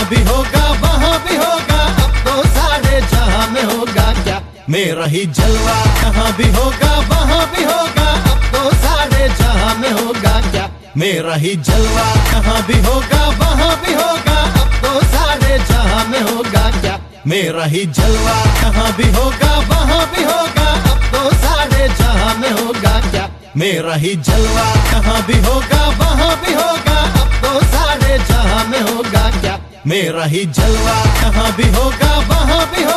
यहाँ भी होगा वहाँ भी होगा, अब तो सारे जहाँ में होगा क्या मेरा ही जलवा। यहाँ भी होगा वहाँ भी होगा, अब तो सारे जहाँ में होगा क्या मेरा ही जलवा। यहाँ भी होगा वहाँ भी होगा, अब तो सारे जहाँ में होगा क्या मेरा ही जलवा। यहाँ भी होगा वहाँ भी होगा, अब तो सारे जहाँ में होगा क्या मेरा ही जलवा। यहाँ भी होगा वहाँ भी होगा,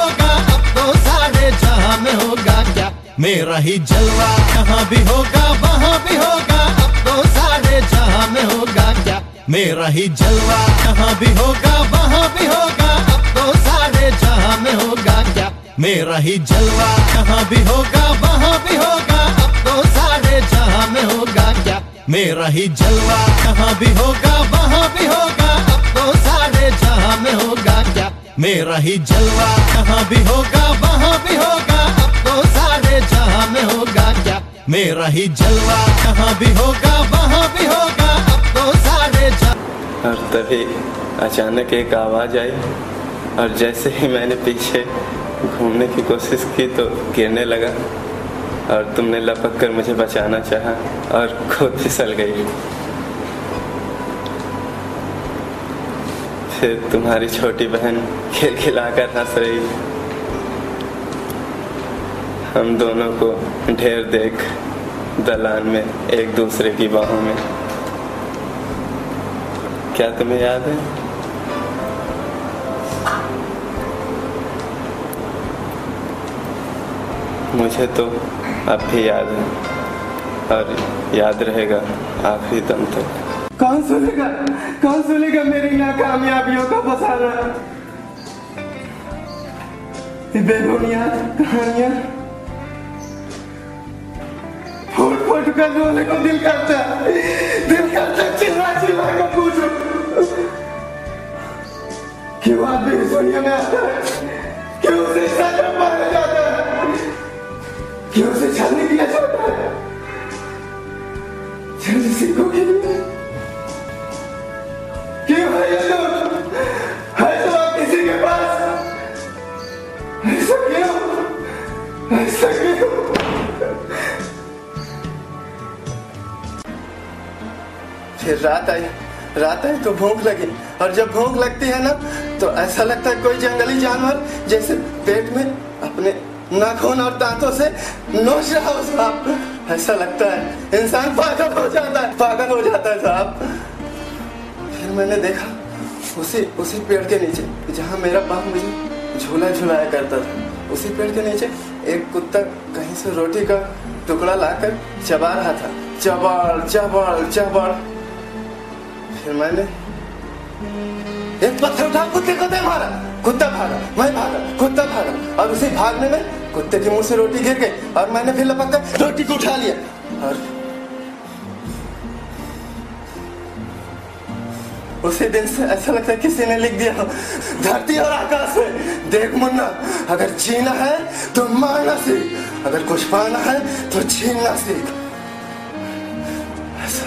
अब तो सारे जहाँ में होगा क्या मेरा ही जलवा। यहाँ भी होगा वहाँ भी होगा, अब तो सारे जहाँ में होगा क्या मेरा ही जलवा। यहाँ भी होगा वहाँ भी होगा, अब तो सारे जहाँ में होगा क्या मेरा ही जलवा। यहाँ भी होगा वहाँ भी होगा, अब तो सारे जहाँ में होगा क्या मेरा ही जलवा। यहाँ भी होगा वहाँ भी होगा, अब तो सारे जहाँ में होगा क्या मेरा ही जलवा। यहाँ भी होगा वहाँ भी होगा, अब तो सारे जहाँ में होगा क्या मेरा ही जलवा। यहाँ भी होगा वहाँ भी होगा, अब तो सारे जहाँ में होगा क्या मेरा ही जलवा। यहाँ भी होगा वहाँ भी होगा, अब तो सारे और तभी अचानक एक आवाज़ आई और जैसे ही मैंने पीछे घूमने की कोशिश की तो गिरने लगा और तुमने लपक कर मुझे बचाना चाहा और खुद फिसल गई। फिर तुम्हारी छोटी बहन खिलखिलाकर हंस रही। हम दोनों को ढेर देख दलान में एक दूसरे की बाहों में। क्या तुम्हें याद है? मुझे तो अब भी याद है और याद रहेगा आखिरी दम तक। कौन सुनेगा मेरी नाकामयाबियों का बसाना, बेबुनियाद कहानियां फोट कर रोने को दिल करता चिल्ला कर पूछो क्यों आदमी इस दुनिया में आता है, क्यों उसे सजा मारा जाता है, क्यों उसे छलनी किया जाता है। जल्दी सीखो क्यों है ये लोग, है तो आप किसी के पास, ऐसा क्यों। फिर रात आई तो भूख लगी और जब भूख लगती है ना तो ऐसा लगता है कोई जंगली जानवर जैसे पेट में अपने नाखून और दांतों से नोच रहा हो साहब। ऐसा लगता है इंसान पागल हो जाता है साहब। फिर मैंने देखा उसी पेड़ के नीचे जहाँ मेरा बाप मुझे झूला झुलाया करता था, उसी पेड़ के नीचे एक कुत्ता कहीं से रोटी का टुकड़ा लाकर चबा रहा था, चबड़। फिर मैंने एक पत्थर उठा कुत्ते को दे मारा, कुत्ता भागा, मैं भागा, कुत्ता भागा और उसी भागने में कुत्ते के मुंह से रोटी गिर गई और मैंने फिर लपक कर रोटी को उठा लिया और उसी दिन से ऐसा लगता है किसी ने लिख दिया धरती और आकाश में, देख मुन्ना अगर जीना है तो मारना सीख, अगर कुछ पाना है तो छीनना सीख। ऐसा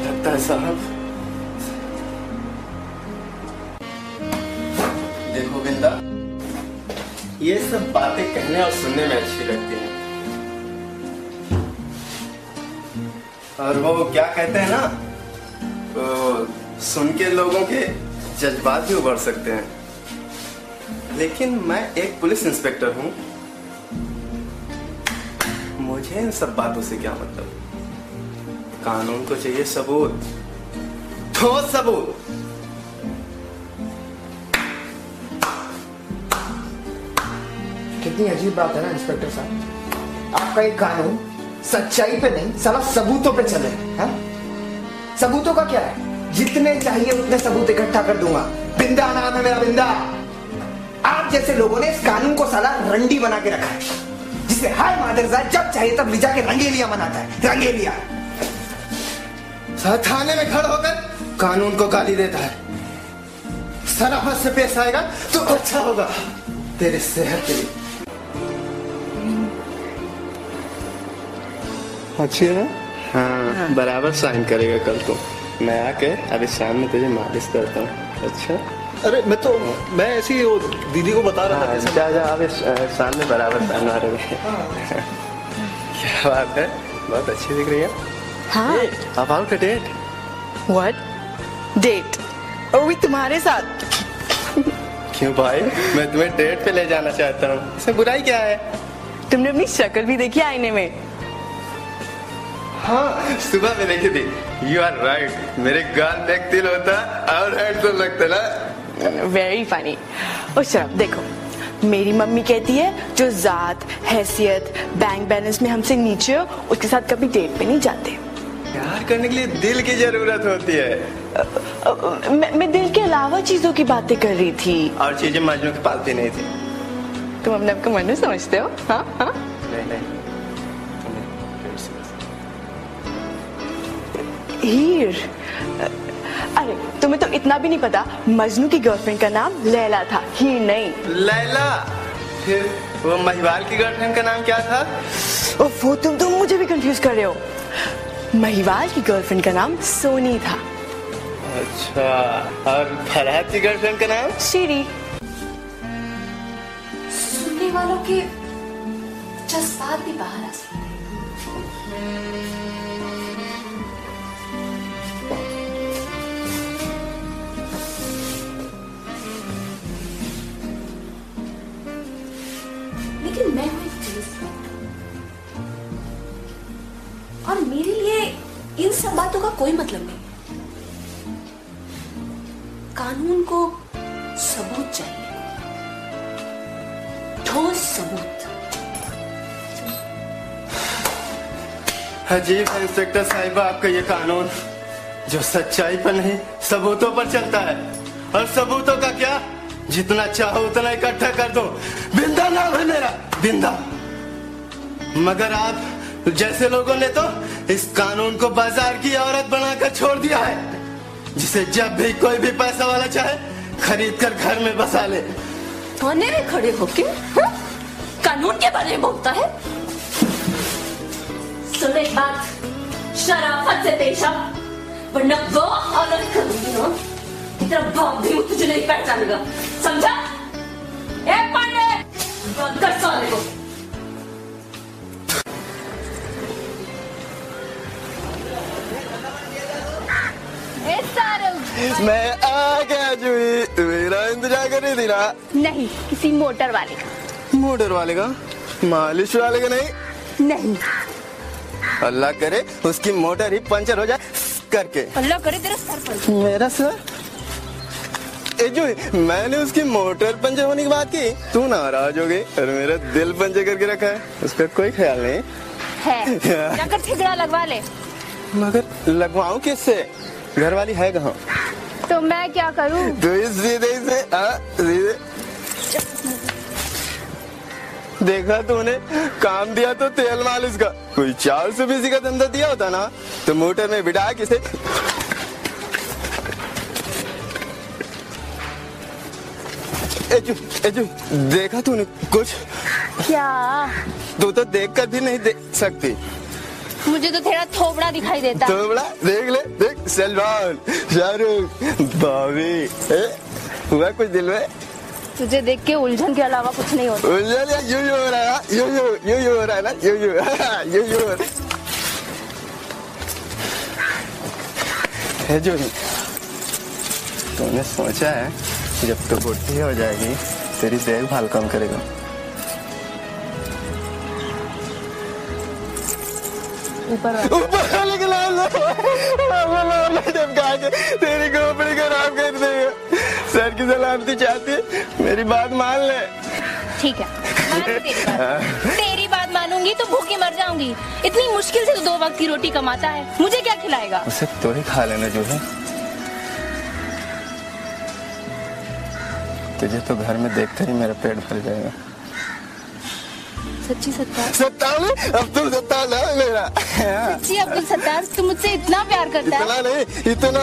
लगता है साहब। देखो बिंदा, ये सब बातें कहने और सुनने में अच्छी लगती हैं और वो क्या कहते हैं ना, तो सुन के लोगों के जज्बात भी उभर सकते हैं, लेकिन मैं एक पुलिस इंस्पेक्टर हूं, मुझे इन सब बातों से क्या मतलब। कानून को चाहिए सबूत, ठोस सबूत। कितनी अजीब बात है ना इंस्पेक्टर साहब, आपका एक कानून सच्चाई पे नहीं साला सबूतों पे चले। है सबूतों का क्या है, जितने चाहिए उतने सबूत इकट्ठा कर दूंगा। बिंदा नाम है मेरा, बिंदा। आप जैसे लोगों ने इस कानून को साला रंडी बना के रखा है, जिसे हर मादरजात जब चाहिए तब लिजा के रंगेलिया मनाता है, रंगेलिया। थाने में खड़ा होकर कानून को गाली देता है, शराफत से पेश आएगा तो अच्छा होगा तेरे सेहत के लिए। अच्छी है ना? हाँ, बराबर साइन करेगा कल तो। मैं आके अभी शाम में तुझे मालिश करता हूँ। अच्छा अरे मैं ऐसी वो दीदी को बता रहा था कैसे। जा आप सामने बराबर पहना रहे हैं। क्या बात है, बहुत अच्छी दिख रही है। हाँ। About a date. What date? Oh तुम्हारे साथ? क्यों भाई, मैं तुम्हें डेट पे ले जाना चाहता हूँ, इसमें बुराई क्या है? तुमने अपनी शक्ल भी देखी आईने में? हाँ, सुबह में देखी थी। यू आर राइट, मेरे गाल पे एक तिल होता और हैंडसम लगता ना। Very funny. ओ शराब देखो, मेरी मम्मी कहती है जो जात, हैसियत, बैंक बैलेंस में हमसे नीचे हो उसके साथ कभी डेट पे नहीं जाते। प्यार करने के लिए दिल की जरूरत होती है। मैं दिल के अलावा चीजों की बातें कर रही थी। और चीजें मजनू के पास भी नहीं थी। तुम अपने आप को मजनू समझते हो? हाँ हाँ। नहीं। हीर, अरे तुम्हें तो इतना भी नहीं पता, मजनू की गर्लफ्रेंड का नाम लैला था, हीर नहीं। लैला? फिर वो महिवाल की गर्लफ्रेंड का नाम क्या था? वो तुम मुझे भी कंफ्यूज कर रहे हो। महिवाल की गर्लफ्रेंड का नाम सोनी था। अच्छा, और फरहाद की गर्लफ्रेंड का नाम? शीरी। सुनने वालों के जज्बात भी बाहर आ सकते हैं। लेकिन मैं हूं एक पुलिस और मेरे लिए इन सब बातों का कोई मतलब नहीं। कानून को सबूत चाहिए, ठोस सबूत। अजीब है इंस्पेक्टर साहिबा आपका ये कानून, जो सच्चाई पर नहीं सबूतों पर चलता है। और सबूतों का क्या, जितना चाहो उतना इकट्ठा कर दो। बिंदा नाम है मेरा, बिंदा। मगर आप जैसे लोगों ने तो इस कानून को बाजार की औरत बनाकर छोड़ दिया है, जिसे जब भी कोई भी पैसा वाला चाहे खरीद कर घर में बसा ले। थाने में खड़े होके कानून के बारे में बोलता है। सुन एक बात, शराफत से पेश आ, वरना वो औरत करूंगी ना, तेरा बाप भी तुझे नहीं पहचानेगा, समझा? ए पांडे, बंद कर साले को। मैं आ गया जूही, मेरा इंतजार कर रही थी ना? नहीं, किसी मोटर वाले का। मोटर वाले का? मालिश वाले का नहीं? नहीं। अल्लाह करे उसकी मोटर ही पंचर हो जाए करके। अल्लाह करे तेरा सर पंचर। मेरा सर? ए जूही, मैंने उसकी मोटर पंचर होने की बात की, तू नाराज हो गई और मेरा दिल पंचर करके रखा है, उसका कोई ख्याल नहीं है। जाकर ठिकरा लगवा ले। मगर लगवाऊं किससे? घर वाली है कहाँ? तो मैं क्या करूं? तो सीधे से सीधे। देखा तूने, काम दिया तो तेल मालिश का, कोई 420 का धंधा दिया होता ना तो मोटर में बिठा किसे। एजू, देखा तूने कुछ? क्या? तू तो देखकर भी नहीं देख सकती। मुझे तो तेरा थोबड़ा दिखाई देता। थोबड़ा देख ले, देख सलमान, शाहरुख, भाभी, हुआ कुछ दिल में? तुझे देख के उलझन के अलावा कुछ नहीं होता। उलझन या यू हो रहा है, यू हो रहा है ना, यू है जो तूने सोचा है जब तो बुढ़ी हो जाएगी तेरी देखभाल कौन करेगा? ऊपर वाले के लाल तेरी खोपड़ी खराब कर देगा। सर की सलामती चाहती है, मेरी बात मान ले। ठीक है, तेरी बात मानूंगी तो भूखी मर जाऊंगी। इतनी मुश्किल से तो 2 वक्त की रोटी कमाता है, मुझे क्या खिलाएगा? उसे तो ही खा लेना जो है। तुझे तो घर में देखकर ही मेरा पेट भर जाएगा। सच्ची सत्तार? सत्तार? अब तुम सत्तार ना मेरा। सच्ची अब्दुल सत्तार, तुम मुझसे इतना प्यार करता है? इतना नहीं, इतना।